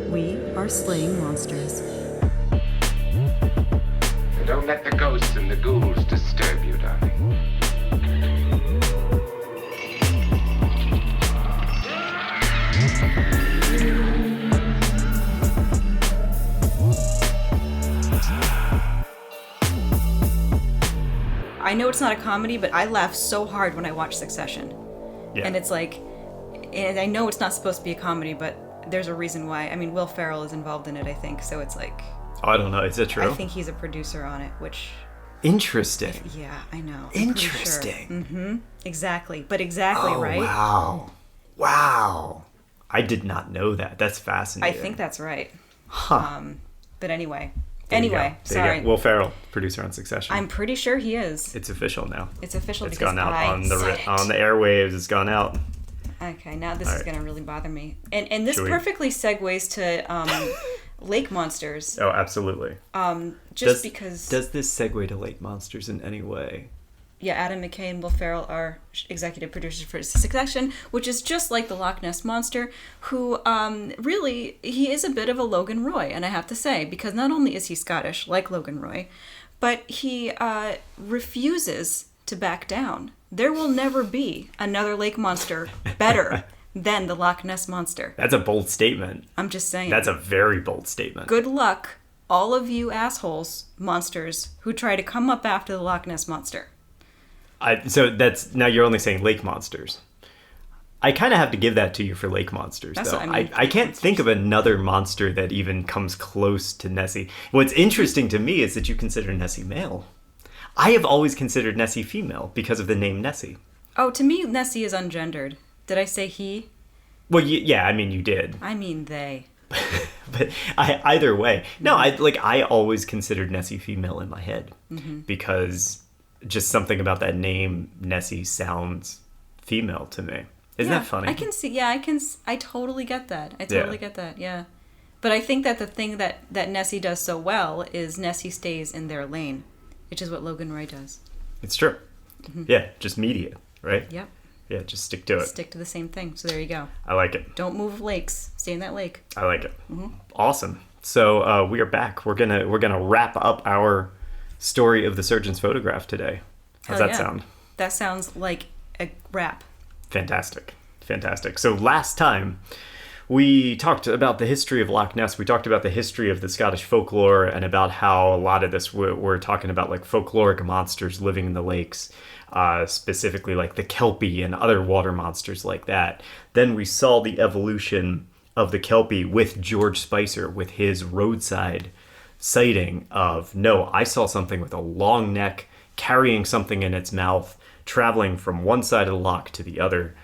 We are slaying monsters. Don't let the ghosts and the ghouls disturb you, darling. I know it's not a comedy, but I laugh so hard when I watch Succession. Yeah. And it's like, and I know it's not supposed to be a comedy, but there's a reason why. I mean, Will Ferrell is involved in it, I think, so it's like... I don't know. Is it true? I think he's a producer on it, which... Interesting. Yeah, I know. Interesting. Sure. Mm-hmm. Exactly. But exactly, right? Wow. I did not know that. That's fascinating. I think that's right. Huh. But anyway, sorry. Will Ferrell, producer on Succession. I'm pretty sure he is. It's official now. It's official it's because gone out I on the said it. on the airwaves. It's gone out. Okay, now this All is right. going to really bother me. And this Should we- perfectly segues to lake monsters. Oh, absolutely. Because... Does this segue to lake monsters in any way? Yeah, Adam McKay and Will Ferrell are executive producers for Succession, which is just like the Loch Ness Monster, who really, he is a bit of a Logan Roy, and I have to say, because not only is he Scottish, like Logan Roy, but he refuses to back down. There will never be another lake monster better than the Loch Ness Monster. That's a bold statement. I'm just saying. That's a very bold statement. Good luck, all of you assholes, monsters, who try to come up after the Loch Ness Monster. So that's now you're only saying lake monsters. I kind of have to give that to you for lake monsters, That's though. what I mean. I can't think of another monster that even comes close to Nessie. What's interesting to me is that you consider Nessie male. I have always considered Nessie female because of the name Nessie. Oh, to me, Nessie is ungendered. Did I say he? Well, yeah, I mean, you did. I mean they. But either way, no, I always considered Nessie female in my head because just something about that name Nessie sounds female to me. Isn't that funny? I can see. Yeah, I totally get that. I totally get that. Yeah, but I think that the thing that Nessie does so well is Nessie stays in their lane, which is what Logan Roy does. It's true. Yeah, just media, right? Yep. Yeah, just stick to it. Stick to the same thing. So there you go. I like it. Don't move lakes. Stay in that lake. I like it. Awesome. So we are back. We're gonna wrap up our story of the surgeon's photograph today. How's Hell that yeah. sound? That sounds like a rap. Fantastic. So last time we talked about the history of Loch Ness. We talked about the history of the Scottish folklore and about how a lot of this we're talking about like folkloric monsters living in the lakes, specifically like the Kelpie and other water monsters like that. Then we saw the evolution of the Kelpie with George Spicer with his roadside sighting of, no, I saw something with a long neck carrying something in its mouth, traveling from one side of the loch to the other.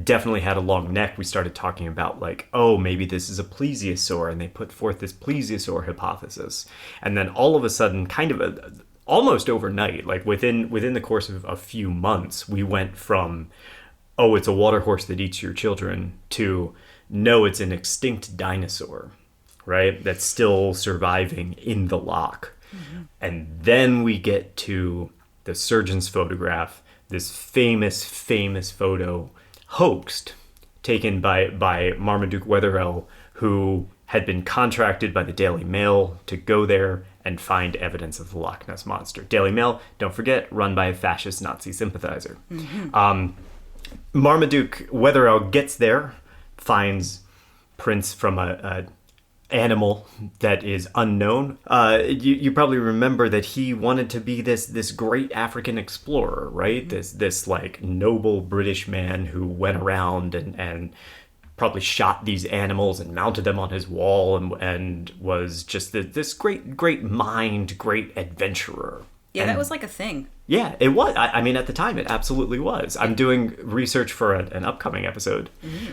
Definitely had a long neck. We started talking about like, oh, maybe this is a plesiosaur, and they put forth this plesiosaur hypothesis. And then all of a sudden, kind of almost overnight, like within the course of a few months, we went from, oh, it's a water horse that eats your children, to, no, it's an extinct dinosaur, right? That's still surviving in the loch. And then we get to the surgeon's photograph, this famous photo, hoaxed, taken by Marmaduke Wetherell, who had been contracted by the Daily Mail to go there and find evidence of the Loch Ness Monster. Daily Mail, don't forget, run by a fascist Nazi sympathizer. Marmaduke Wetherell gets there, finds prints from a animal that is unknown. You probably remember that he wanted to be this great African explorer, right? This like noble British man who went around and probably shot these animals and mounted them on his wall and was just this great mind, great adventurer. Yeah, And that was like a thing. yeah, it was. I mean, at the time, it absolutely was. I'm doing research for an upcoming episode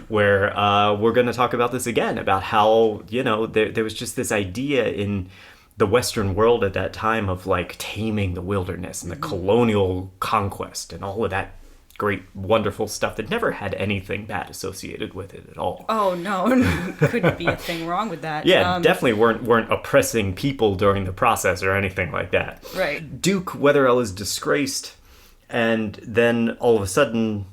where we're going to talk about this again, about how, there was just this idea in the Western world at that time of like taming the wilderness and the colonial conquest and all of that great, wonderful stuff that never had anything bad associated with it at all. Oh, no. Couldn't be a thing wrong with that. Yeah, definitely weren't oppressing people during the process or anything like that. Right. Duke Wetherell is disgraced, and then all of a sudden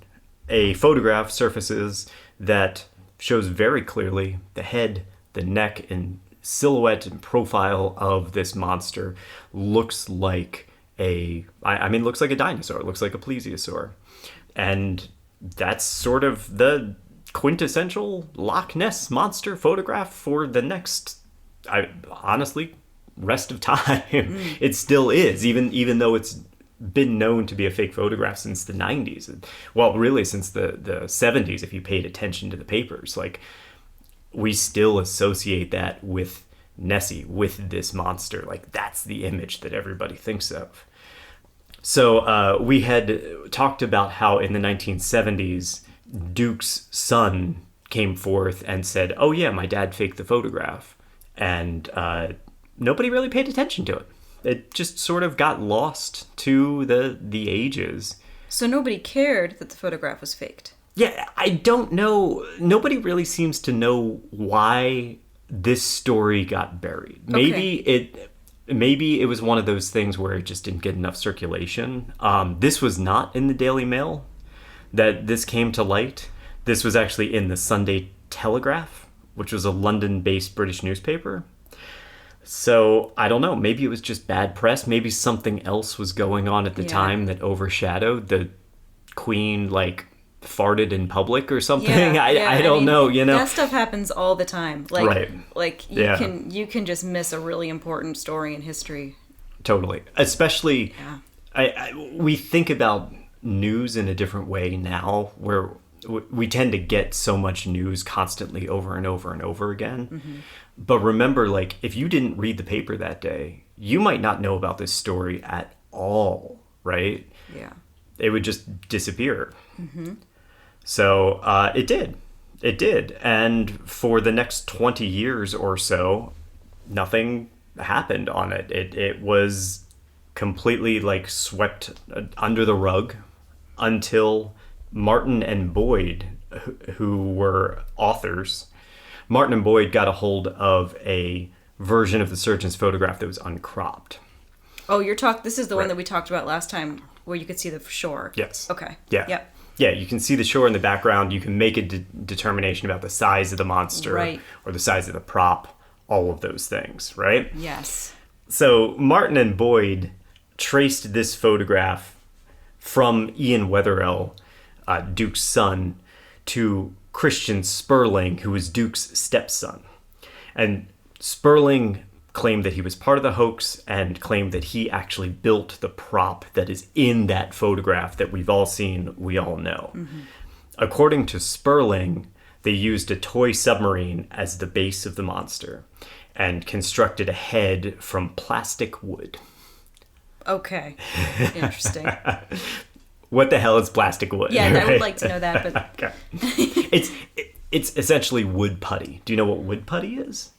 a photograph surfaces that shows very clearly the head the neck and silhouette and profile of this monster looks like looks like a dinosaur. It looks like a plesiosaur. And that's sort of the quintessential Loch Ness monster photograph for the next, honestly, rest of time. It still is, even though it's been known to be a fake photograph since the 90s. Well, really since the 70s, if you paid attention to the papers. Like, we still associate that with Nessie, with this monster. Like, that's the image that everybody thinks of. So we had talked about how in the 1970s, Duke's son came forth and said, oh yeah, my dad faked the photograph. And nobody really paid attention to it. It just sort of got lost to the ages. So nobody cared that the photograph was faked? Yeah, I don't know. Nobody really seems to know why this story got buried. Maybe it was one of those things where it just didn't get enough circulation. This was not in the Daily Mail that this came to light. This was actually in the Sunday Telegraph, which was a London-based British newspaper. So, I don't know. Maybe it was just bad press. Maybe something else was going on at the time that overshadowed. The Queen, farted in public or something. I don't know, That stuff happens all the time. Right. You can just miss a really important story in history. Totally. Especially, we think about news in a different way now, where we tend to get so much news constantly over and over and over again. Mm-hmm. But remember, if you didn't read the paper that day, you might not know about this story at all, right? Yeah. It would just disappear. Mm-hmm. So it did. It did. And for the next 20 years or so, nothing happened on it. It was completely swept under the rug until Martin and Boyd, who were authors, Martin and Boyd got a hold of a version of the surgeon's photograph that was uncropped. Oh, this is the one that we talked about last time, where you could see the shore. Yes. Okay. Yeah. Yep. Yeah, you can see the shore in the background. You can make a determination about the size of the monster or the size of the prop, all of those things, right? Yes. So Martin and Boyd traced this photograph from Ian Wetherell, Duke's son, to Christian Sperling, who was Duke's stepson. And Sperling claimed that he was part of the hoax and claimed that he actually built the prop that is in that photograph that we've all seen, we all know. Mm-hmm. According to Sperling, they used a toy submarine as the base of the monster and constructed a head from plastic wood. Okay. Interesting. What the hell is plastic wood? Yeah, right? I would like to know that, but okay. It's essentially wood putty. Do you know what wood putty is?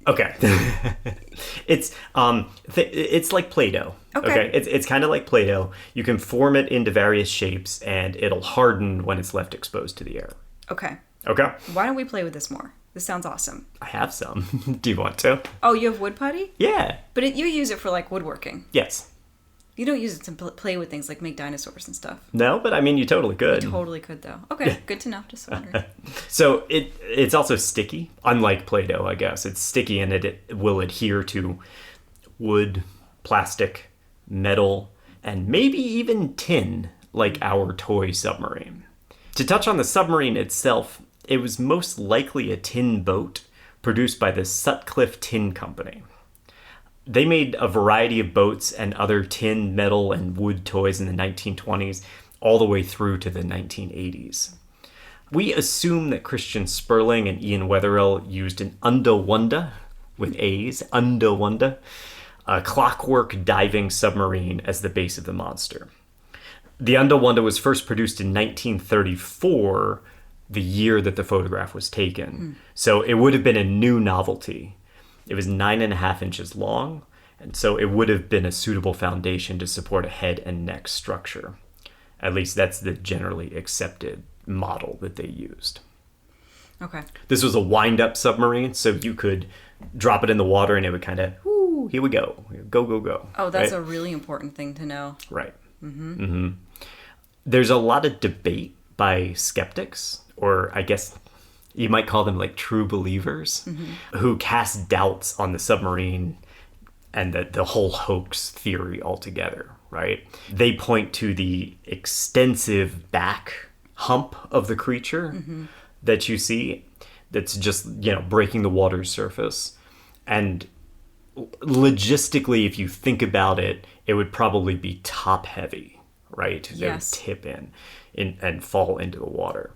Okay. It's like Play-Doh. Okay. It's kind of like Play-Doh. You can form it into various shapes, and it'll harden when it's left exposed to the air. Okay. Okay. Why don't we play with this more? This sounds awesome. I have some. Do you want to? Oh, you have wood putty? Yeah. But you use it for woodworking. Yes. You don't use it to play with things like make dinosaurs and stuff. No, but you totally could. You totally could, though. Okay, good to know. Just wondering. So it's also sticky, unlike Play-Doh, I guess. It's sticky and it will adhere to wood, plastic, metal, and maybe even tin, like our toy submarine. To touch on the submarine itself, it was most likely a tin boat produced by the Sutcliffe Tin Company. They made a variety of boats and other tin, metal, and wood toys in the 1920s, all the way through to the 1980s. We assume that Christian Sperling and Ian Wetherell used an Undawanda, with A's, Undawanda, a clockwork diving submarine as the base of the monster. The Undawanda was first produced in 1934, the year that the photograph was taken. So it would have been a new novelty. It was 9.5 inches long, and so it would have been a suitable foundation to support a head and neck structure. At least that's the generally accepted model that they used. Okay. This was a wind-up submarine, so you could drop it in the water and it would kind of, here we go. Go, go, go. Oh, that's a really important thing to know. Right. Mm-hmm. Mm-hmm. There's a lot of debate by skeptics, or I guess you might call them like true believers, who cast doubts on the submarine and the whole hoax theory altogether, right? They point to the extensive back hump of the creature that you see that's just, breaking the water's surface. And logistically, if you think about it, it would probably be top heavy, right? It would tip in and fall into the water.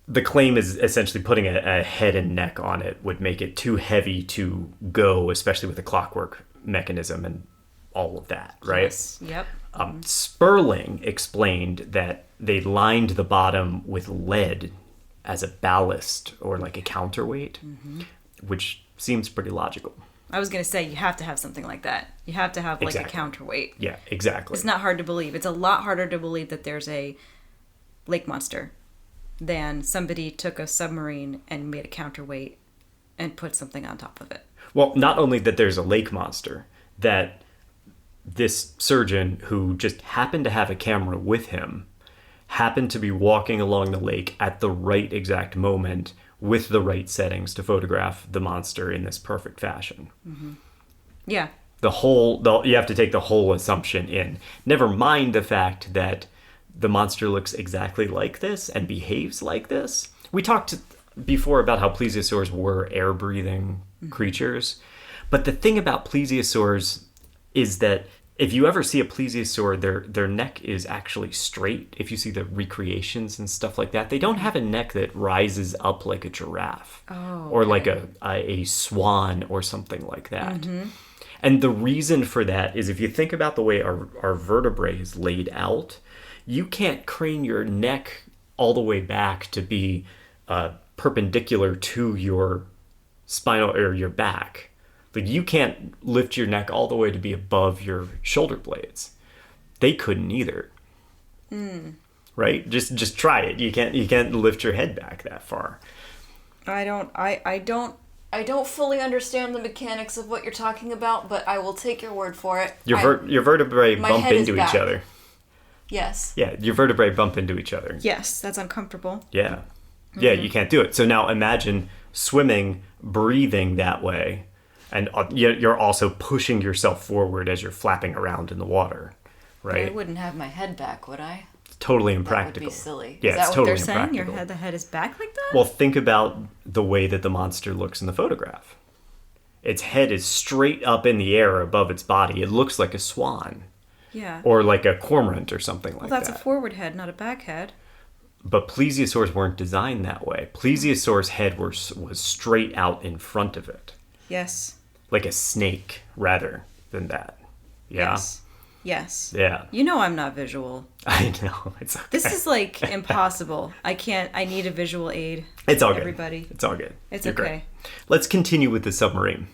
The claim is essentially putting a head and neck on it would make it too heavy to go, especially with the clockwork mechanism and all of that, right? Yes. Yep. Sperling explained that they lined the bottom with lead as a ballast or like a counterweight, which seems pretty logical. I was going to say, you have to have something like that. You have to have like Exactly. a counterweight. Yeah, exactly. It's not hard to believe. It's a lot harder to believe that there's a lake monster than somebody took a submarine and made a counterweight and put something on top of it. Well, not only that there's a lake monster, that this surgeon who just happened to have a camera with him happened to be walking along the lake at the right exact moment with the right settings to photograph the monster in this perfect fashion. Yeah. You have to take the whole assumption in. Never mind the fact that the monster looks exactly like this and behaves like this. We talked before about how plesiosaurs were air-breathing creatures. But the thing about plesiosaurs is that if you ever see a plesiosaur, their neck is actually straight. If you see the recreations and stuff like that, they don't have a neck that rises up like a giraffe or like a swan or something like that. And the reason for that is if you think about the way our vertebrae is laid out, you can't crane your neck all the way back to be perpendicular to your spinal or your back. Like you can't lift your neck all the way to be above your shoulder blades. They couldn't either. Right? Just try it. You can't lift your head back that far. I don't fully understand the mechanics of what you're talking about, but I will take your word for it. Your vertebrae my bump head is into back. each other. Yes. Yeah, your vertebrae bump into each other. Yes, that's uncomfortable. Yeah. Yeah, you can't do it. So now imagine swimming, breathing that way, and you're also pushing yourself forward as you're flapping around in the water, right? I wouldn't have my head back, would I? Totally That impractical. would be silly. Yeah, Is it's that what totally they're saying? impractical. The head is back like that? Well, think about the way that the monster looks in the photograph. Its head is straight up in the air above its body. It looks like a swan. Yeah. Or like a cormorant or something like Well, that's that. a forward head, not a back head. But plesiosaurs weren't designed that way. Plesiosaur's head was straight out in front of it. Yes. Like a snake, rather than that. Yeah? Yes. Yes. Yeah. You know I'm not visual. I know. It's okay. This is like impossible. I need a visual aid. It's all good. Everybody. It's all good. It's You're okay. great. Let's continue with the submarine.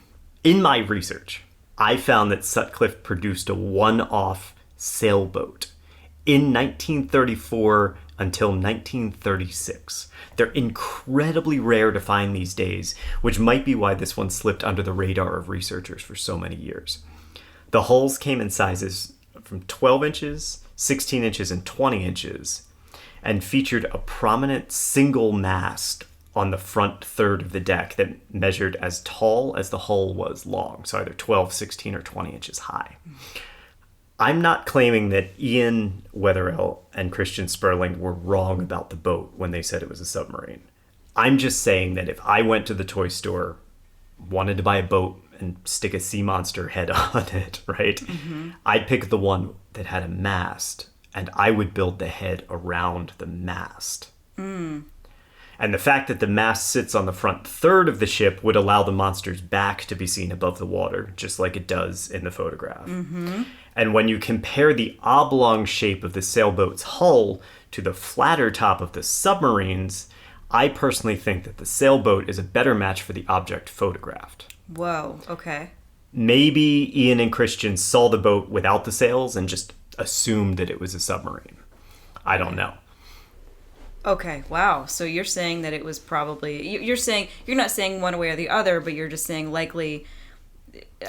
In my research, I found that Sutcliffe produced a one-off sailboat in 1934 until 1936. They're incredibly rare to find these days, which might be why this one slipped under the radar of researchers for so many years. The hulls came in sizes from 12 inches, 16 inches, and 20 inches, and featured a prominent single mast on the front third of the deck that measured as tall as the hull was long, so either 12, 16, or 20 inches high. I'm not claiming that Ian Wetherell and Christian Sperling were wrong about the boat when they said it was a submarine. I'm just saying that if I went to the toy store, wanted to buy a boat and stick a sea monster head on it, right? I'd pick the one that had a mast, and I would build the head around the mast. And the fact that the mast sits on the front third of the ship would allow the monster's back to be seen above the water, just like it does in the photograph. And when you compare the oblong shape of the sailboat's hull to the flatter top of the submarine's, I personally think that the sailboat is a better match for the object photographed. Whoa. Okay. Maybe Ian and Christian saw the boat without the sails and just assumed that it was a submarine. I don't know. Okay. Wow. So you're saying that it was probably you're not saying one way or the other, but you're just saying likely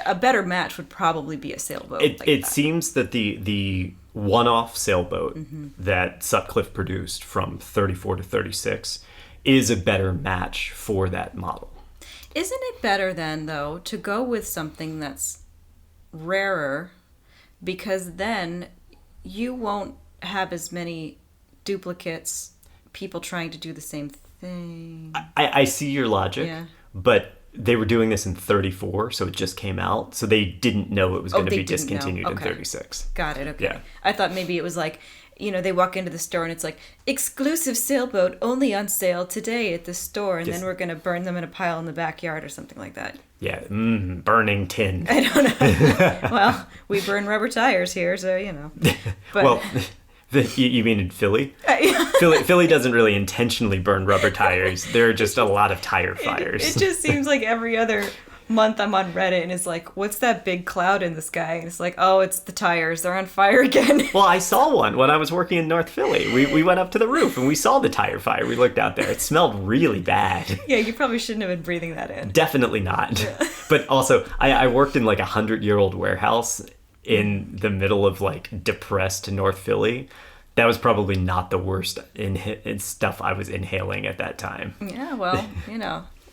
a better match would probably be a sailboat. It seems that the one-off sailboat that Sutcliffe produced from 34 to 36 is a better match for that model. Isn't it better then, though, to go with something that's rarer, because then you won't have as many duplicates, people trying to do the same thing? I see your logic, but they were doing this in 34, so it just came out, so they didn't know it was going to be discontinued in 36. Got it, okay. Yeah. I thought maybe it was like, they walk into the store and it's like, exclusive sailboat only on sale today at the store, and then we're going to burn them in a pile in the backyard or something like that. Yeah, burning tin. I don't know. Well, we burn rubber tires here, so, But, well, you mean in Philly? Philly doesn't really intentionally burn rubber tires. There are just a lot of tire fires. It just seems like every other month I'm on Reddit and it's like, what's that big cloud in the sky? And it's like, oh, it's the tires. They're on fire again. Well, I saw one when I was working in North Philly. We went up to the roof and we saw the tire fire. We looked out there. It smelled really bad. Yeah, you probably shouldn't have been breathing that in. Definitely not. Yeah. But also, I worked in like a 100-year-old warehouse in the middle of like depressed North Philly. That was probably not the worst stuff I was inhaling at that time. Yeah, well,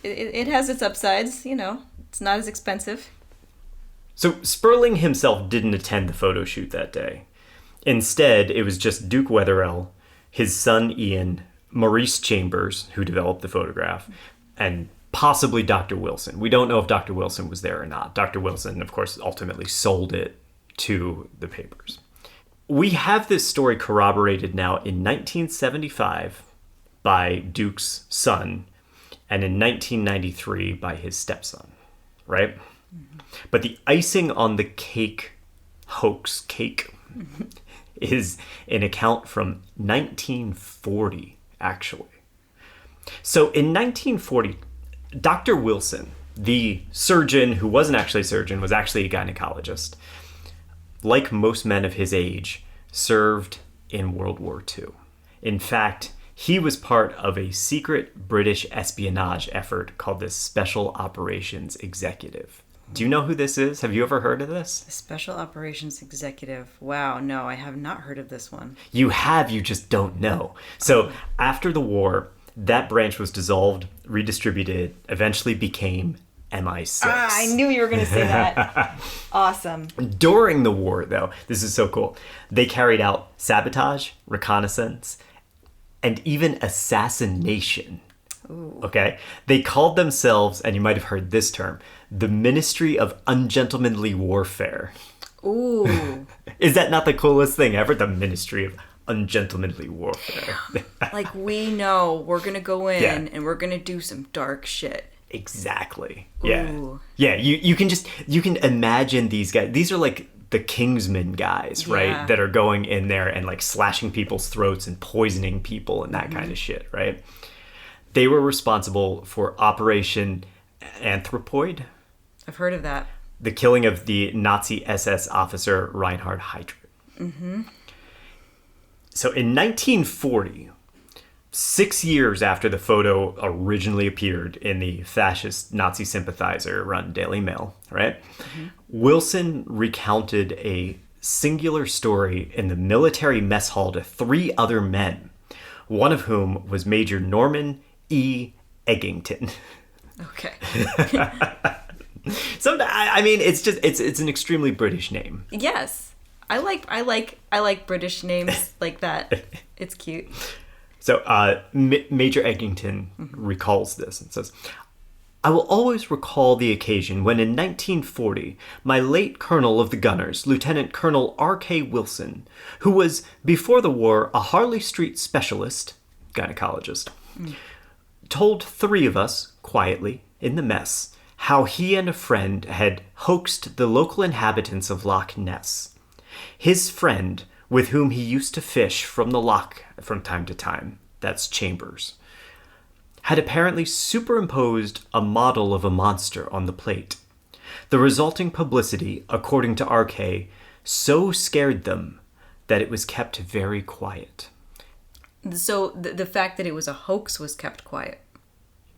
it has its upsides, It's not as expensive. So Sperling himself didn't attend the photo shoot that day. Instead, it was just Duke Wetherell, his son Ian, Maurice Chambers, who developed the photograph, and possibly Dr. Wilson. We don't know if Dr. Wilson was there or not. Dr. Wilson, of course, ultimately sold it to the papers. We have this story corroborated now in 1975 by Duke's son, and in 1993 by his stepson, right? Mm-hmm. But the icing on the cake, hoax cake, is an account from 1940, actually. So in 1940, Dr. Wilson, the surgeon who wasn't actually a surgeon, was actually a gynecologist, like most men of his age, served in World War II. In fact, he was part of a secret British espionage effort called the Special Operations Executive. Do you know who this is? Have you ever heard of this? The Special Operations Executive. Wow, no, I have not heard of this one. You have, you just don't know. So after the war, that branch was dissolved, redistributed, eventually became MI6. I knew you were going to say that. Awesome. During the war, though, this is so cool, they carried out sabotage, reconnaissance, and even assassination. Ooh. Okay? They called themselves, and you might have heard this term, the Ministry of Ungentlemanly Warfare. Ooh. Is that not the coolest thing ever? The Ministry of Ungentlemanly Warfare. Like, we know we're going to go in and we're going to do some dark shit. Exactly. Yeah. Ooh. Yeah, you can imagine these guys. These are like the Kingsman guys, right? That are going in there and like slashing people's throats and poisoning people and that kind of shit, right? They were responsible for Operation Anthropoid. I've heard of that. The killing of the Nazi SS officer Reinhard Heydrich. Mm-hmm. So in 1940, 6 years after the photo originally appeared in the fascist Nazi sympathizer-run Daily Mail, right? Mm-hmm. Wilson recounted a singular story in the military mess hall to 3 other men, one of whom was Major Norman E. Eggington. Okay. I mean, it's an extremely British name. Yes, I like British names like that. It's cute. So Major Eggington recalls this and says, I will always recall the occasion when in 1940, my late colonel of the gunners, Lieutenant Colonel R.K. Wilson, who was before the war a Harley Street specialist, gynecologist, told 3 of us, quietly, in the mess, how he and a friend had hoaxed the local inhabitants of Loch Ness. His friend, with whom he used to fish from the loch from time to time, that's Chambers, had apparently superimposed a model of a monster on the plate. The resulting publicity, according to RK, so scared them that it was kept very quiet. So the fact that it was a hoax was kept quiet.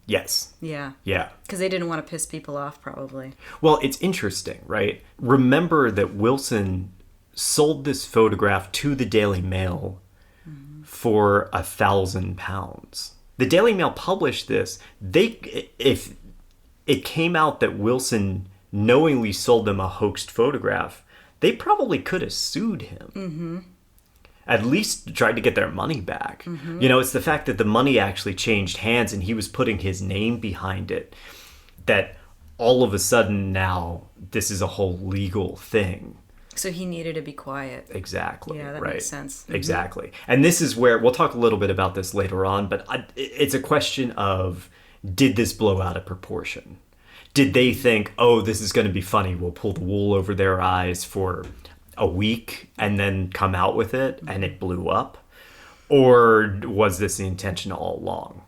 Yes. Yeah. Yeah. Because they didn't want to piss people off, probably. Well, it's interesting, right? Remember that Wilson sold this photograph to the Daily Mail for £1,000. the Daily Mail published this, if it came out that Wilson knowingly sold them a hoaxed photograph, they probably could have sued him. Mm-hmm. At least tried to get their money back. Mm-hmm. It's the fact that the money actually changed hands and he was putting his name behind it that all of a sudden now this is a whole legal thing. So he needed to be quiet. Exactly. Yeah, that right. makes sense. Mm-hmm. Exactly. And this is where we'll talk a little bit about this later on, but it's a question of, did this blow out of proportion? Did they think, oh, this is going to be funny, we'll pull the wool over their eyes for a week and then come out with it, and it blew up? Or was this the intention all along?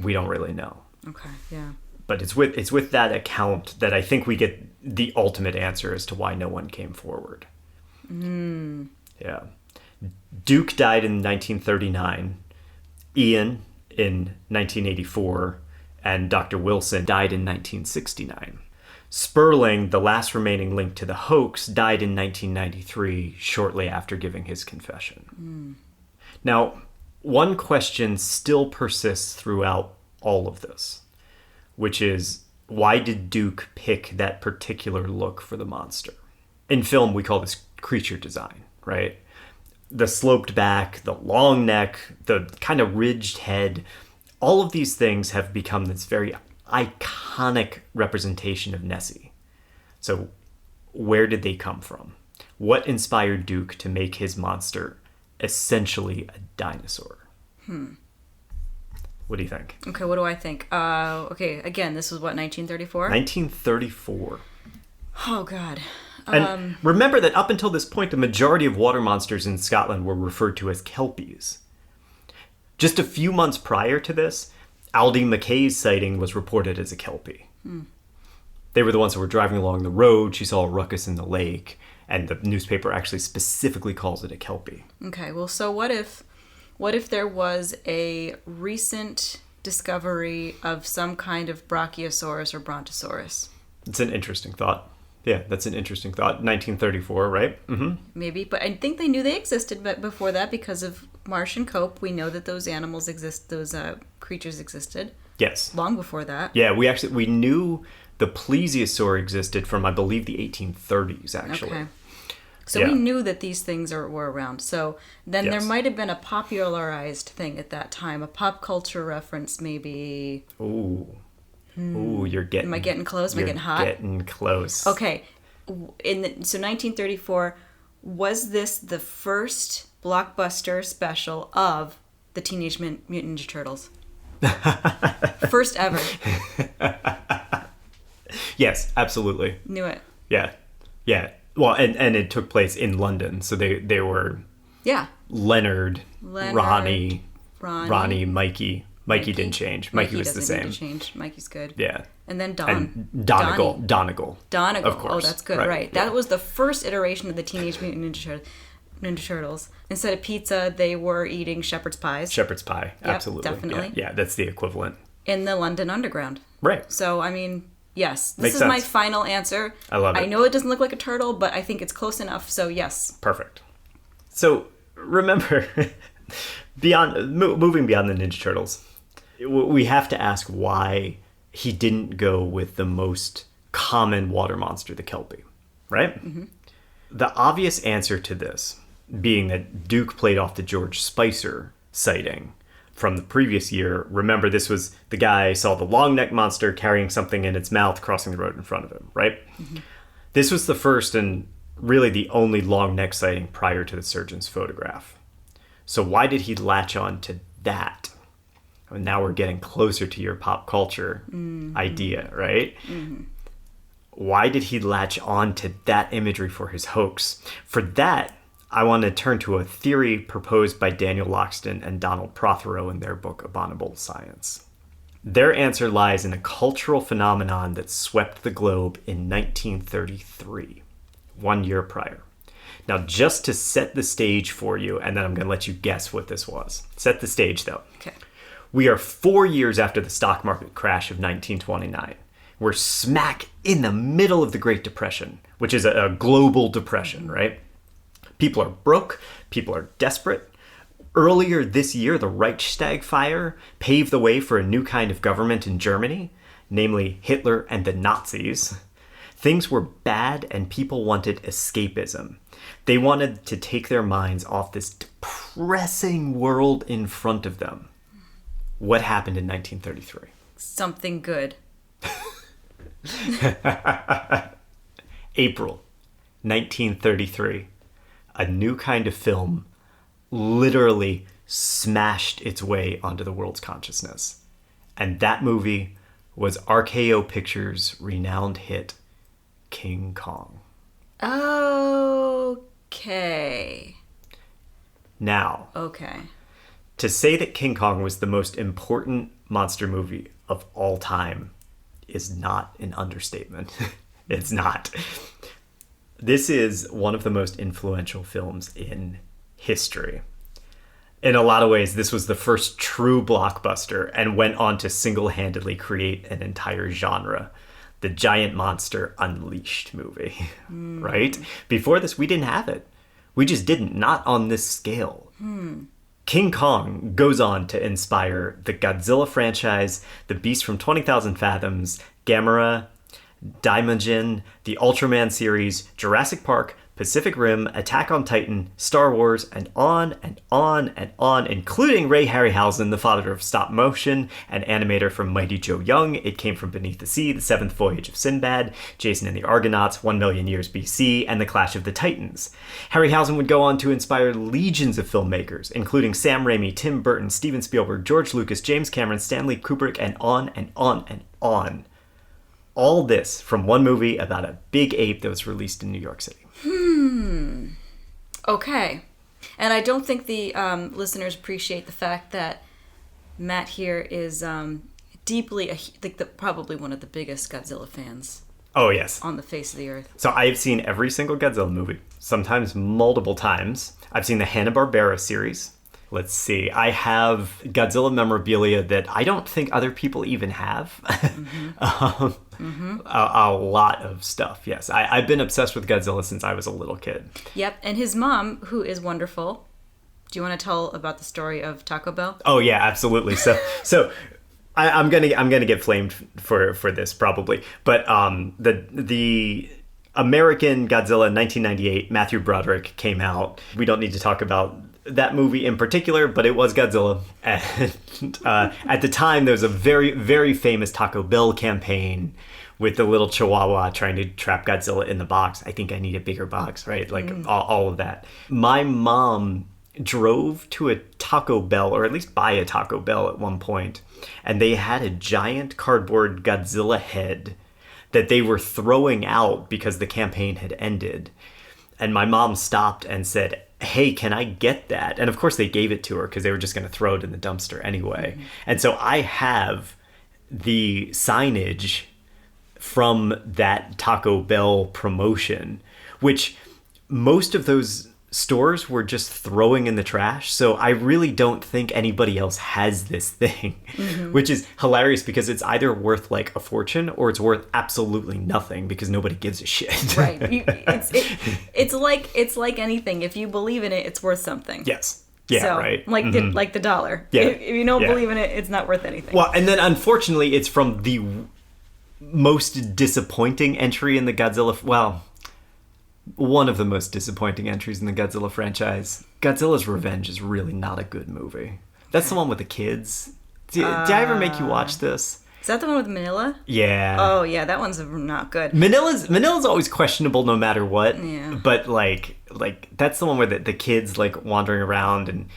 We don't really know. Okay, yeah. But it's with that account that I think we get the ultimate answer as to why no one came forward. Yeah. Duke died in 1939, Ian in 1984, and Dr. Wilson died in 1969. Sperling, the last remaining link to the hoax, died in 1993, shortly after giving his confession. Now, one question still persists throughout all of this, which is, why did Duke pick that particular look for the monster? In film, we call this creature design, right? The sloped back, the long neck, the kind of ridged head, all of these things have become this very iconic representation of Nessie. So where did they come from? What inspired Duke to make his monster essentially a dinosaur? What do you think? Okay, what do I think? Okay, again, this was what, 1934? 1934. Oh, God. And remember that up until this point, the majority of water monsters in Scotland were referred to as kelpies. Just a few months prior to this, Aldi McKay's sighting was reported as a kelpie. They were the ones who were driving along the road. She saw a ruckus in the lake, and the newspaper actually specifically calls it a kelpie. Okay, well, so what if there was a recent discovery of some kind of Brachiosaurus or Brontosaurus? It's an interesting thought. Yeah, that's an interesting thought. 1934, right? Mm-hmm. Maybe, but I think they knew they existed but before that because of Marsh and Cope. We know that those animals exist, those creatures existed. Yes. Long before that. Yeah, we knew the plesiosaur existed from, I believe, the 1830s, actually. Okay. So we knew that these things were around. So then there might have been a popularized thing at that time, a pop culture reference maybe. Ooh, you're getting... Am I getting close? Am I getting hot? Getting close. Okay. So 1934, was this the first blockbuster special of the Teenage Mutant Ninja Turtles? First ever. Yes, absolutely. Knew it. Yeah. Well, and it took place in London, so they were... Yeah. Leonard, Ronnie, Mikey. Mikey didn't change. Mikey was the same. Need to change. Mikey's good. Yeah. And then Donegal. Of course. Oh, that's good. Right. Yeah. That was the first iteration of the Teenage Mutant Ninja Turtles. Instead of pizza, they were eating shepherd's pies. Shepherd's pie. Yep, Absolutely. definitely. Yeah, that's the equivalent. In the London Underground. Right. So, I mean, yes. This Makes is sense. my final answer. I love it. I know it doesn't look like a turtle, but I think it's close enough. So, yes. Perfect. So, remember, moving beyond the Ninja Turtles, we have to ask why he didn't go with the most common water monster, the kelpie, right? Mm-hmm. The obvious answer to this being that Duke played off the George Spicer sighting from the previous year. Remember, this was the guy saw the long neck monster carrying something in its mouth crossing the road in front of him, right? Mm-hmm. This was the first and really the only long neck sighting prior to the surgeon's photograph. So why did he latch on to that? And now we're getting closer to your pop culture idea, right? Mm-hmm. Why did he latch on to that imagery for his hoax? For that, I want to turn to a theory proposed by Daniel Loxton and Donald Prothero in their book Abominable Science. Their answer lies in a cultural phenomenon that swept the globe in 1933, 1 year prior. Now, just to set the stage for you, and then I'm going to let you guess what this was. Set the stage, though. Okay. We are 4 years after the stock market crash of 1929. We're smack in the middle of the Great Depression, which is a global depression, right? People are broke. People are desperate. Earlier this year, the Reichstag fire paved the way for a new kind of government in Germany, namely Hitler and the Nazis. Things were bad and people wanted escapism. They wanted to take their minds off this depressing world in front of them. What happened in 1933? Something good. April 1933. A new kind of film literally smashed its way onto the world's consciousness. And that movie was RKO Pictures' renowned hit, King Kong. Okay. Now, to say that King Kong was the most important monster movie of all time is not an understatement. It's not. This is one of the most influential films in history. In a lot of ways, this was the first true blockbuster and went on to single-handedly create an entire genre. The Giant Monster Unleashed movie, right? Before this, we didn't have it. We just didn't, not on this scale. King Kong goes on to inspire the Godzilla franchise, The Beast from 20,000 Fathoms, Gamera, Daimajin, the Ultraman series, Jurassic Park, Pacific Rim, Attack on Titan, Star Wars, and on and on and on, including Ray Harryhausen, the father of stop motion and animator from Mighty Joe Young, It Came from Beneath the Sea, The Seventh Voyage of Sinbad, Jason and the Argonauts, 1 Million Years BC, and The Clash of the Titans. Harryhausen would go on to inspire legions of filmmakers, including Sam Raimi, Tim Burton, Steven Spielberg, George Lucas, James Cameron, Stanley Kubrick, and on and on and on. All this from one movie about a big ape that was released in New York City. Okay. And I don't think the listeners appreciate the fact that Matt here is deeply, probably one of the biggest Godzilla fans. Oh, yes. On the face of the earth. So I've seen every single Godzilla movie, sometimes multiple times. I've seen the Hanna-Barbera series. Let's see. I have Godzilla memorabilia that I don't think other people even have. A lot of stuff, yes. I've been obsessed with Godzilla since I was a little kid. Yep, and his mom, who is wonderful. Do you want to tell about the story of Taco Bell? Oh yeah, absolutely. So I'm gonna get flamed for this probably, but the American Godzilla 1998, Matthew Broderick came out. We don't need to talk about that movie in particular, but it was Godzilla. And at the time, there was a very, very famous Taco Bell campaign with the little chihuahua trying to trap Godzilla in the box. I think I need a bigger box, right? Like all of that. My mom drove to a Taco Bell, or at least by a Taco Bell at one point, and they had a giant cardboard Godzilla head that they were throwing out because the campaign had ended. And my mom stopped and said, "Hey, can I get that?" And of course they gave it to her because they were just going to throw it in the dumpster anyway. And so I have the signage from that Taco Bell promotion, which most of those stores were just throwing in the trash. So I really don't think anybody else has this thing, which is hilarious because it's either worth like a fortune or it's worth absolutely nothing because nobody gives a shit. Right. It's like anything. If you believe in it, it's worth something. Yes. Yeah, so, right. Like the dollar. Yeah. If you don't believe in it, it's not worth anything. Well, and then unfortunately, it's from the most disappointing entry in the Godzilla... Well, one of the most disappointing entries in the Godzilla franchise. Godzilla's Revenge is really not a good movie. That's the one with the kids. Did I ever make you watch this? Is that the one with Manila? Yeah. Oh, yeah, that one's not good. Manila's always questionable no matter what. Yeah. But, like that's the one where the kid's, like, wandering around and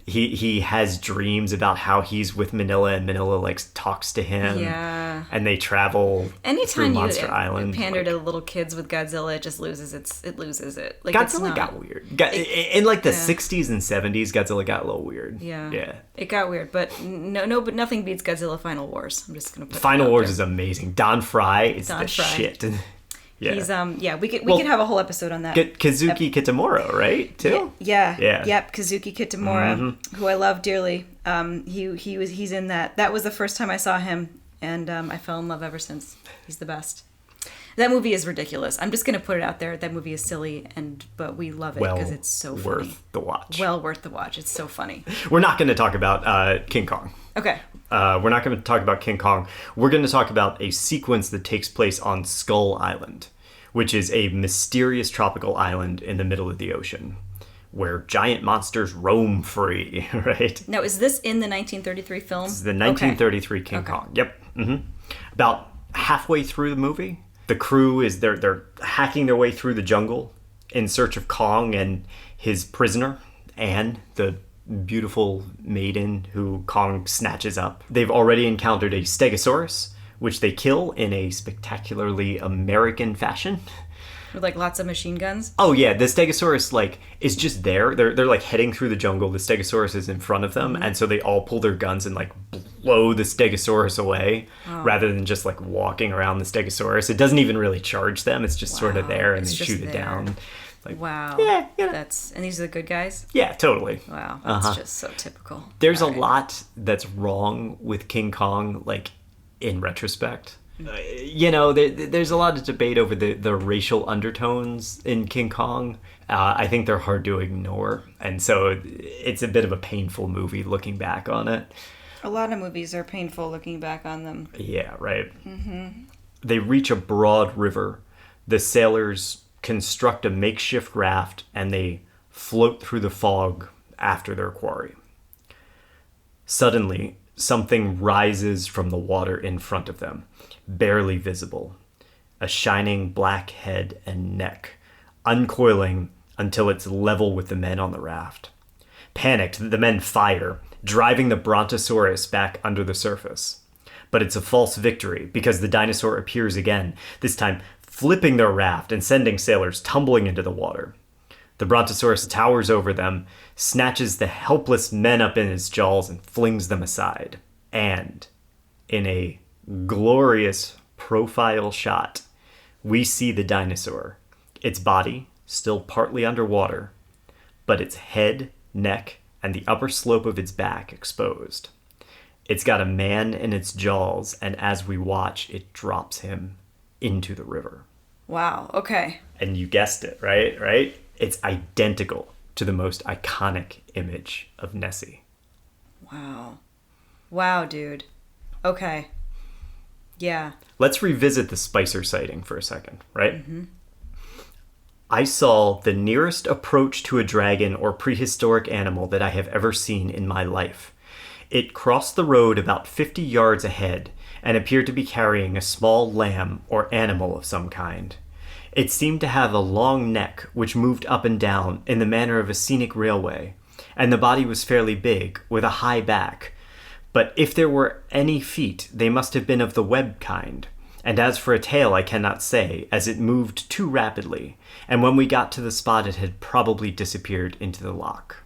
he has dreams about how he's with Manila and Manila, like, talks to him. Yeah. And they travel through Monster Island. Pander to little kids with Godzilla, it just loses it. Like, Godzilla got weird. In, like, the 60s and 70s, Godzilla got a little weird. Yeah. Yeah. It got weird, but but nothing beats Godzilla Final Wars. I'm just going to put Final Wars is amazing. Don Fry is the shit. Yeah. He's we could have a whole episode on that. Kazuki Kitamura, right? Too. Yeah. Yep. Kazuki Kitamura, who I love dearly. He's in that. That was the first time I saw him, and I fell in love ever since. He's the best. That movie is ridiculous. I'm just going to put it out there. That movie is silly, but we love it because it's so funny. Worth the watch. Well worth the watch. It's so funny. We're not going to talk about King Kong. Okay. We're not going to talk about King Kong. We're going to talk about a sequence that takes place on Skull Island, which is a mysterious tropical island in the middle of the ocean, where giant monsters roam free, right? Now, is this in the 1933 film? This is the 1933 King Kong. Yep. About halfway through the movie, the crew is they're hacking their way through the jungle in search of Kong and his prisoner, Anne, the beautiful maiden who Kong snatches up. They've already encountered a Stegosaurus, which they kill in a spectacularly American fashion. With like lots of machine guns? Oh yeah, the Stegosaurus is just there. They're like heading through the jungle. The Stegosaurus is in front of them, and so they all pull their guns and like blow the Stegosaurus away, rather than just like walking around the Stegosaurus. It doesn't even really charge them. It's just sort of there, and they shoot it down. Like, wow. Yeah. And these are the good guys? Yeah, totally. Wow. That's just so typical. There's a lot that's wrong with King Kong, like in retrospect. There's a lot of debate over the racial undertones in King Kong. I think they're hard to ignore, and so it's a bit of a painful movie looking back on it. A lot of movies are painful looking back on them. Yeah, right. They reach a broad river. The sailors construct a makeshift raft, and they float through the fog after their quarry. Suddenly, something rises from the water in front of them, barely visible. A shining black head and neck, uncoiling until it's level with the men on the raft. Panicked, the men fire, driving the Brontosaurus back under the surface. But it's a false victory, because the dinosaur appears again, this time flipping their raft and sending sailors tumbling into the water. The Brontosaurus towers over them, snatches the helpless men up in its jaws, and flings them aside. And, in a glorious profile shot, we see the dinosaur, its body still partly underwater, but its head, neck, and the upper slope of its back exposed. It's got a man in its jaws, and as we watch, it drops him into the river. Wow, okay. And you guessed it, right? It's identical to the most iconic image of Nessie. Wow, dude. Okay. Yeah. Let's revisit the Spicer sighting for a second, right? I saw the nearest approach to a dragon or prehistoric animal that I have ever seen in my life. It crossed the road about 50 yards ahead and appeared to be carrying a small lamb or animal of some kind. It seemed to have a long neck which moved up and down in the manner of a scenic railway, and the body was fairly big, with a high back. But if there were any feet, they must have been of the web kind. And as for a tail, I cannot say, as it moved too rapidly, and when we got to the spot it had probably disappeared into the loch.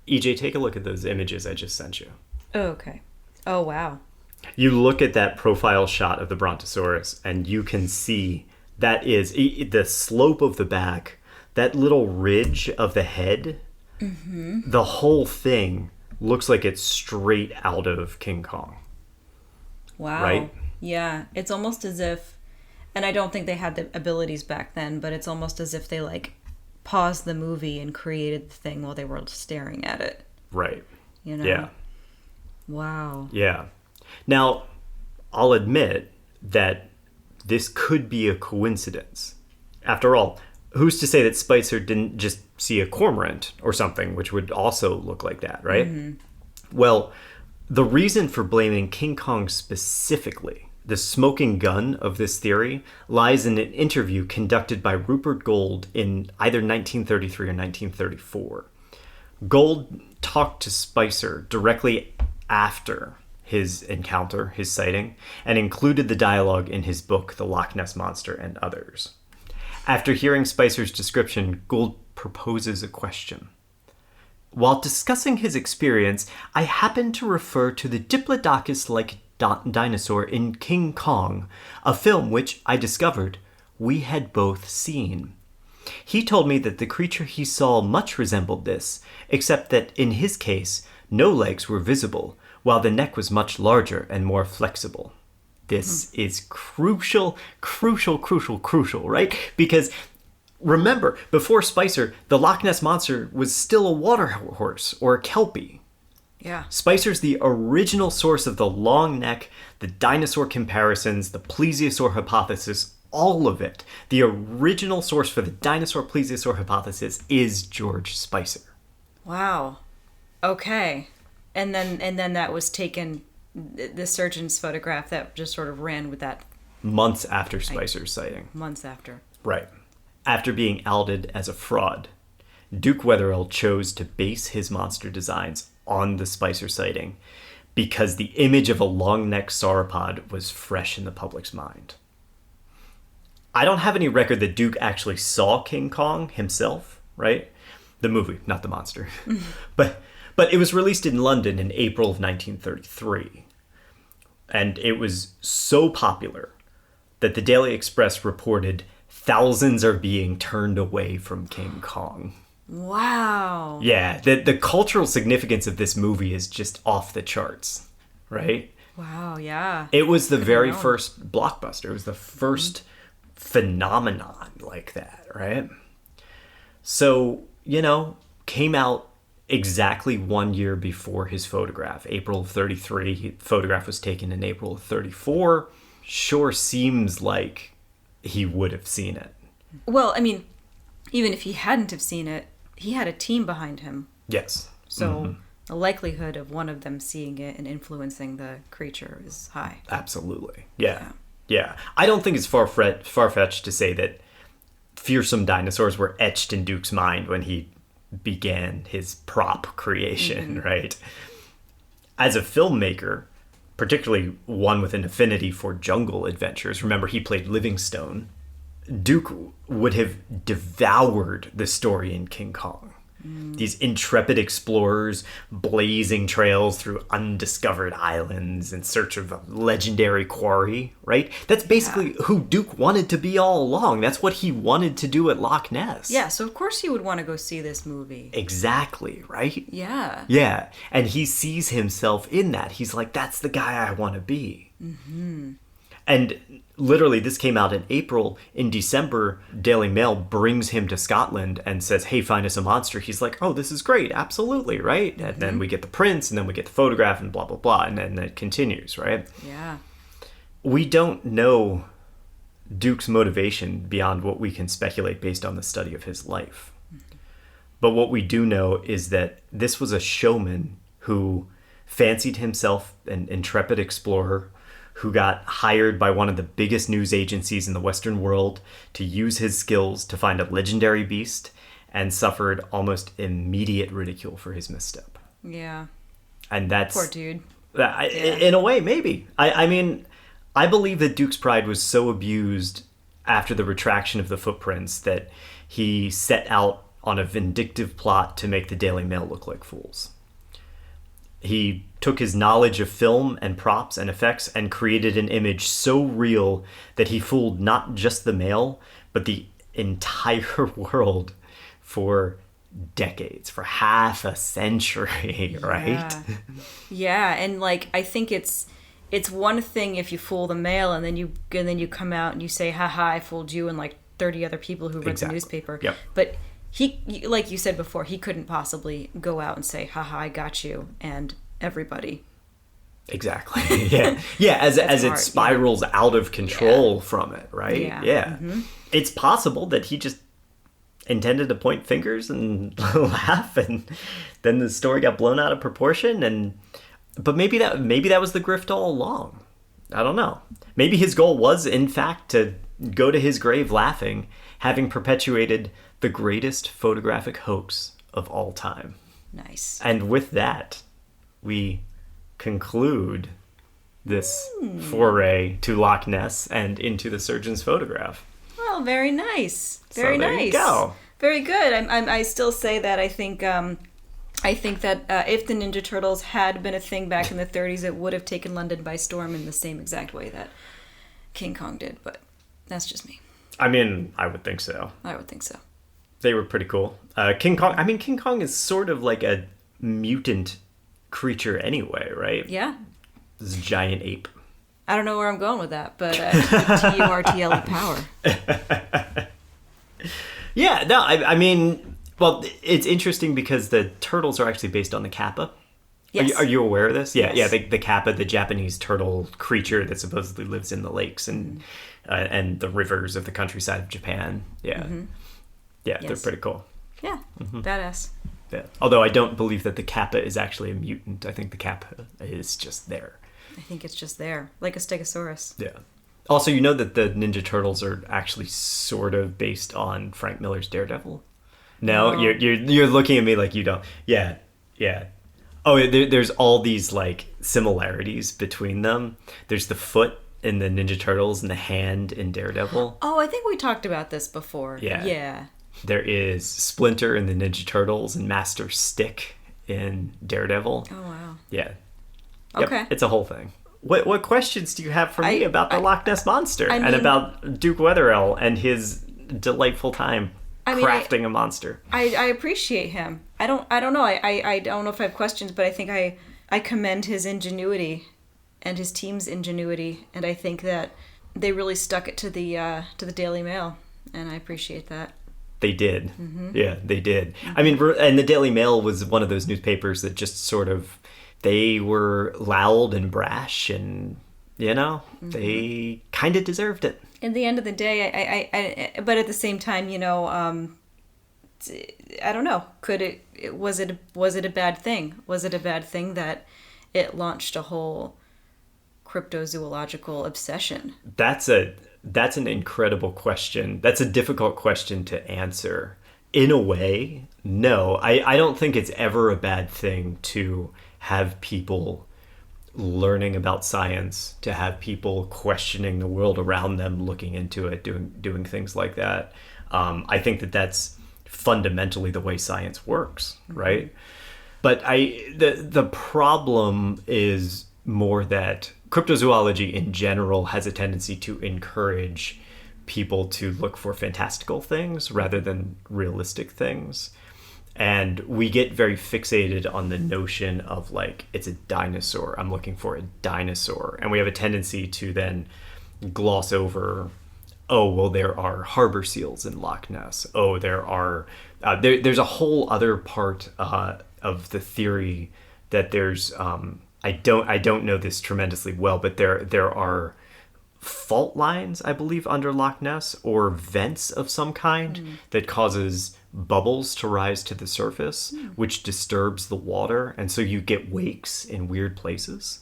EJ, take a look at those images I just sent you. Oh, okay. Oh, wow. You look at that profile shot of the Brontosaurus, and you can see that is the slope of the back, that little ridge of the head, the whole thing looks like it's straight out of King Kong. Wow. Right? Yeah. It's almost as if, and I don't think they had the abilities back then, but it's almost as if they like paused the movie and created the thing while they were staring at it. Right. You know? Yeah. Wow. Yeah. Now, I'll admit that this could be a coincidence. After all, who's to say that Spicer didn't just see a cormorant or something, which would also look like that, right? Well, the reason for blaming King Kong specifically, the smoking gun of this theory, lies in an interview conducted by Rupert Gold in either 1933 or 1934. Gold talked to Spicer directly after his encounter, his sighting, and included the dialogue in his book, The Loch Ness Monster and Others. After hearing Spicer's description, Gould proposes a question. While discussing his experience, I happened to refer to the Diplodocus-like dinosaur in King Kong, a film which, I discovered, we had both seen. He told me that the creature he saw much resembled this, except that in his case, no legs were visible, while the neck was much larger and more flexible. This is crucial, right? Because remember, before Spicer, the Loch Ness Monster was still a water horse or a kelpie. Yeah. Spicer's the original source of the long neck, the dinosaur comparisons, the plesiosaur hypothesis, all of it. The original source for the dinosaur plesiosaur hypothesis is George Spicer. Wow. Okay. And then that was taken, the surgeon's photograph that just sort of ran with that. Months after Spicer's sighting. Months after. Right. After being outed as a fraud, Duke Wetherell chose to base his monster designs on the Spicer sighting because the image of a long-necked sauropod was fresh in the public's mind. I don't have any record that Duke actually saw King Kong himself, right? The movie, not the monster. But it was released in London in April of 1933. And it was so popular that the Daily Express reported thousands are being turned away from King Kong. Wow. Yeah, the cultural significance of this movie is just off the charts, right? Wow, yeah. It was the very first blockbuster. It was the first phenomenon like that, right? So, came out exactly 1 year before his photograph. April of 33. His photograph was taken in April of 34. Sure seems like he would have seen it. Well, I mean, even if he hadn't have seen it, he had a team behind him. Yes. So the likelihood of one of them seeing it and influencing the creature is high. Absolutely. Yeah. I don't think it's far-fetched to say that fearsome dinosaurs were etched in Duke's mind when he began his prop creation, right? As a filmmaker, particularly one with an affinity for jungle adventures, remember he played Livingstone, Duke would have devoured the story in King Kong. These intrepid explorers blazing trails through undiscovered islands in search of a legendary quarry, right? That's basically who Duke wanted to be all along. That's what he wanted to do at Loch Ness. Yeah, so of course he would want to go see this movie. Exactly, right? Yeah. Yeah, and he sees himself in that. He's like, that's the guy I want to be. And literally, this came out in April. In December, Daily Mail brings him to Scotland and says, hey, find us a monster. He's like, oh, this is great. Absolutely, right? And then we get the prints, and then we get the photograph, and blah, blah, blah. And then it continues, right? Yeah. We don't know Duke's motivation beyond what we can speculate based on the study of his life. But what we do know is that this was a showman who fancied himself an intrepid explorer who got hired by one of the biggest news agencies in the Western world to use his skills to find a legendary beast, and suffered almost immediate ridicule for his misstep. Yeah. And that's... Poor dude. In a way, maybe. I mean, I believe that Duke's pride was so abused after the retraction of the footprints that he set out on a vindictive plot to make the Daily Mail look like fools. He took his knowledge of film and props and effects and created an image so real that he fooled not just the Mail, but the entire world for decades, for half a century, right? Yeah, and I think it's one thing if you fool the Mail and then you come out and you say, haha, I fooled you and 30 other people who read the newspaper. Yep. But he, like you said before, he couldn't possibly go out and say, haha, I got you, and everybody. Exactly. Yeah. As it spirals out of control from it, right? Yeah. It's possible that he just intended to point fingers and laugh, and then the story got blown out of proportion. But maybe that was the grift all along. I don't know. Maybe his goal was, in fact, to go to his grave laughing, having perpetuated the greatest photographic hoax of all time. Nice. And with that, we conclude this foray to Loch Ness and into the surgeon's photograph. Well, very nice. Very nice. There you go. Very good. I still say that I think that if the Ninja Turtles had been a thing back in the 30s, it would have taken London by storm in the same exact way that King Kong did. But that's just me. I mean, I would think so. I would think so. They were pretty cool. King Kong is sort of like a mutant creature anyway, right? Yeah. This giant ape. I don't know where I'm going with that, but Turtle power. Yeah, no, I mean, well, it's interesting because the turtles are actually based on the kappa. Yes. Are you aware of this? Yeah, Yes. yeah. The kappa, the Japanese turtle creature that supposedly lives in the lakes and the rivers of the countryside of Japan. Yeah, yeah, Yes. they're pretty cool. Yeah, badass. Yeah. Although I don't believe that the kappa is actually a mutant. I think the kappa is just there. I think it's just there, like a Stegosaurus. Yeah. Also, you know that the Ninja Turtles are actually sort of based on Frank Miller's Daredevil. No, No. you're looking at me like you don't. Yeah, yeah. Oh, there's all these like similarities between them. There's the foot in the Ninja Turtles and the hand in Daredevil. Oh, I think we talked about this before. Yeah. Yeah. There is Splinter in the Ninja Turtles and Master Stick in Daredevil. Oh, wow. Yeah. Yep, Okay. it's a whole thing. What questions do you have for me about the Loch Ness Monster I and mean- about Duke Weatherell and his delightful time crafting a monster? I appreciate him. I don't know. I don't know if I have questions, but I think I commend his ingenuity and his team's ingenuity, and I think that they really stuck it to the Daily Mail, and I appreciate that. They did. Yeah, they did. I mean, and the Daily Mail was one of those newspapers that just sort of, they were loud and brash, and, you know, they kind of deserved it. At the end of the day, I but at the same time, you know, I don't know. Was it a bad thing? Was it a bad thing that it launched a whole cryptozoological obsession? That's an incredible question. That's a difficult question to answer. In a way, no. I don't think it's ever a bad thing to have people learning about science, to have people questioning the world around them, looking into it, doing things like that. I think that's fundamentally the way science works, right? But the problem is more that cryptozoology in general has a tendency to encourage people to look for fantastical things rather than realistic things. And we get very fixated on the notion of like, it's a dinosaur. I'm looking for a dinosaur. And we have a tendency to then gloss over, oh, well, there are harbor seals in Loch Ness. Oh, there are, there's a whole other part of the theory that there's, I don't know this tremendously well, but there are fault lines, I believe, under Loch Ness, or vents of some kind that causes bubbles to rise to the surface, which disturbs the water, and so you get wakes in weird places.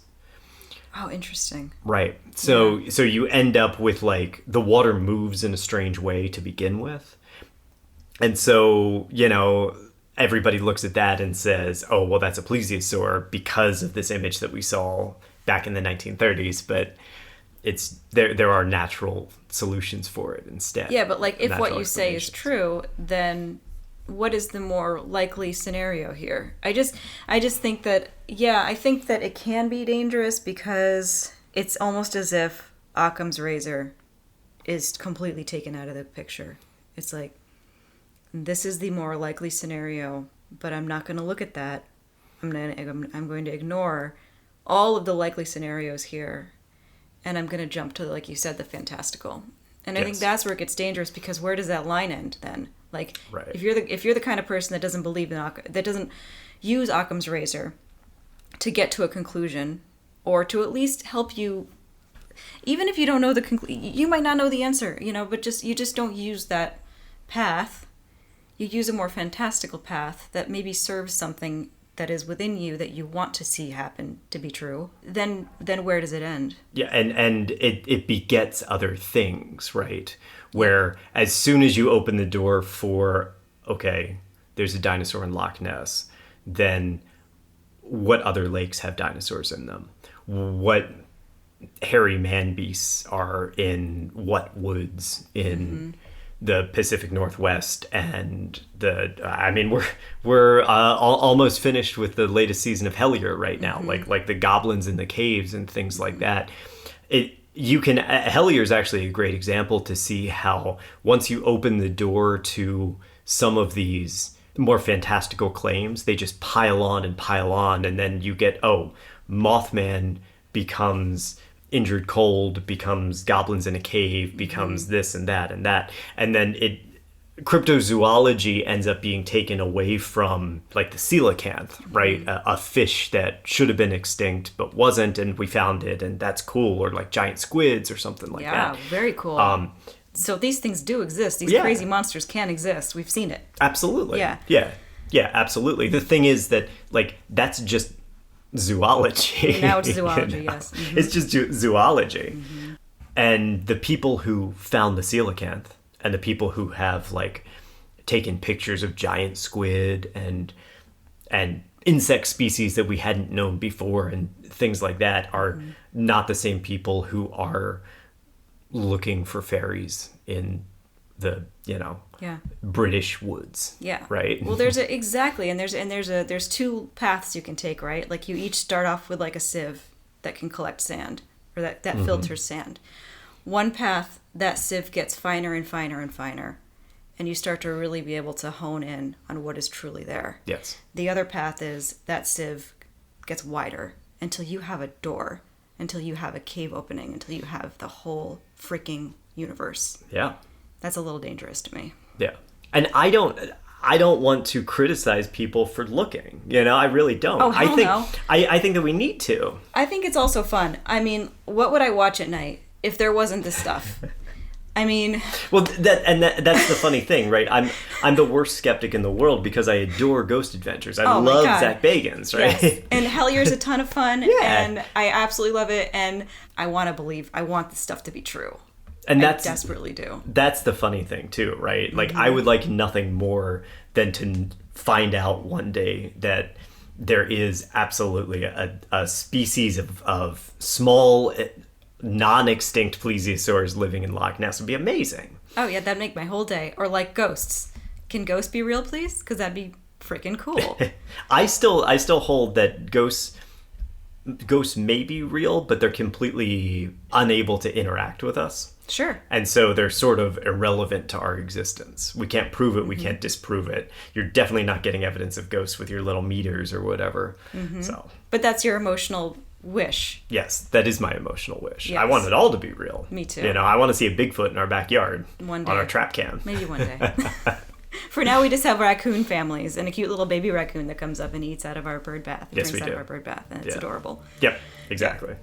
Oh, interesting. Right. So you end up with like the water moves in a strange way to begin with. And so, you know, everybody looks at that and says, oh, well, that's a plesiosaur because of this image that we saw back in the 1930s, but it's there are natural solutions for it instead. Yeah, but like if what you say is explanations. true, then what is the more likely scenario here? I just think that, yeah, I think that it can be dangerous because it's almost as if Occam's razor is completely taken out of the picture. It's like, this is the more likely scenario, but I'm not going to look at that. I'm going to ignore all of the likely scenarios here, and I'm going to jump to, like you said, the fantastical. And I think Yes. that's where it gets dangerous, because where does that line end then? Like, Right. if you're the kind of person that doesn't believe in that doesn't use Occam's razor to get to a conclusion, or to at least help you, even if you don't know the you might not know the answer, you know, but you just don't use that path. You use a more fantastical path that maybe serves something that is within you that you want to see happen to be true. Then where does it end? Yeah, and it begets other things, right? Where as soon as you open the door for, okay, there's a dinosaur in Loch Ness, then what other lakes have dinosaurs in them? What hairy man beasts are in what woods in the Pacific Northwest? And we're almost finished with the latest season of Hellier right now, like the goblins in the caves and things like that. Hellier is actually a great example to see how once you open the door to some of these more fantastical claims, they just pile on, and then you get, Mothman becomes injured cold, becomes goblins in a cave, becomes this and that and that. And then cryptozoology ends up being taken away from like the coelacanth, right? A fish that should have been extinct but wasn't, and we found it, and that's cool. Or like giant squids or something like that. Yeah, very cool. So these things do exist. These crazy monsters can exist. We've seen it. Absolutely. Yeah. Yeah, absolutely. The thing is that like that's just zoology. Now it's zoology, yes. Mm-hmm. It's just zoology. Mm-hmm. And the people who found the coelacanth and the people who have like taken pictures of giant squid and insect species that we hadn't known before and things like that are not the same people who are looking for fairies in the, British woods. Yeah. Right. Well, there's two paths you can take, right? Like you each start off with like a sieve that can collect sand, or that filters sand. One path, that sieve gets finer and finer and finer, and you start to really be able to hone in on what is truly there. Yes. The other path is that sieve gets wider until you have a door, until you have a cave opening, until you have the whole freaking universe. Yeah. That's a little dangerous to me. Yeah. And I don't want to criticize people for looking. I really don't. Oh, hell no. I think that we need to. I think it's also fun. I mean, what would I watch at night if there wasn't this stuff? I mean, well, that's the funny thing, right? I'm the worst skeptic in the world because I adore Ghost Adventures. I love Zach Bagans, right? Yes. And Hellier's a ton of fun, Yeah. and I absolutely love it, and I want to believe. I want this stuff to be true. And I desperately do. That's the funny thing too, right? Like I would like nothing more than to find out one day that there is absolutely a species of small, non-extinct plesiosaurs living in Loch Ness. Would be amazing. Oh yeah, that'd make my whole day. Or like ghosts. Can ghosts be real, please? Because that'd be freaking cool. I still hold that ghosts may be real, but they're completely unable to interact with us. Sure. And so they're sort of irrelevant to our existence. We can't prove it. We can't disprove it. You're definitely not getting evidence of ghosts with your little meters or whatever. So, but that's your emotional wish. yes, that is my emotional wish. Yes. I want it all to be real. Me too. I want to see a Bigfoot in our backyard. One day. On our trap cam. Maybe one day. For now, we just have raccoon families and a cute little baby raccoon that comes up and eats out of our bird bath. Yes, we drinks out do. of our bird bath, and it's adorable. Yep, exactly.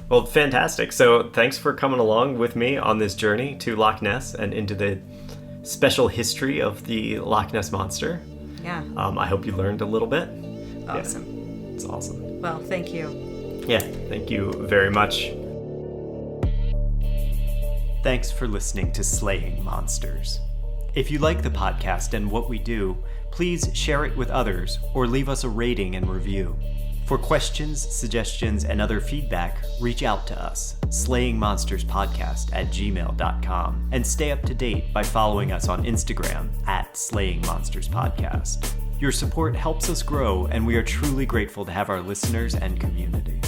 Well, fantastic. So thanks for coming along with me on this journey to Loch Ness and into the special history of the Loch Ness Monster. Yeah. I hope you learned a little bit. Awesome. Yeah, it's awesome. Well, thank you. Yeah, thank you very much. Thanks for listening to Slaying Monsters. If you like the podcast and what we do, please share it with others or leave us a rating and review. For questions, suggestions, and other feedback, reach out to us, slayingmonsterspodcast@gmail.com, and stay up to date by following us on Instagram @slayingmonsterspodcast. Your support helps us grow, and we are truly grateful to have our listeners and community.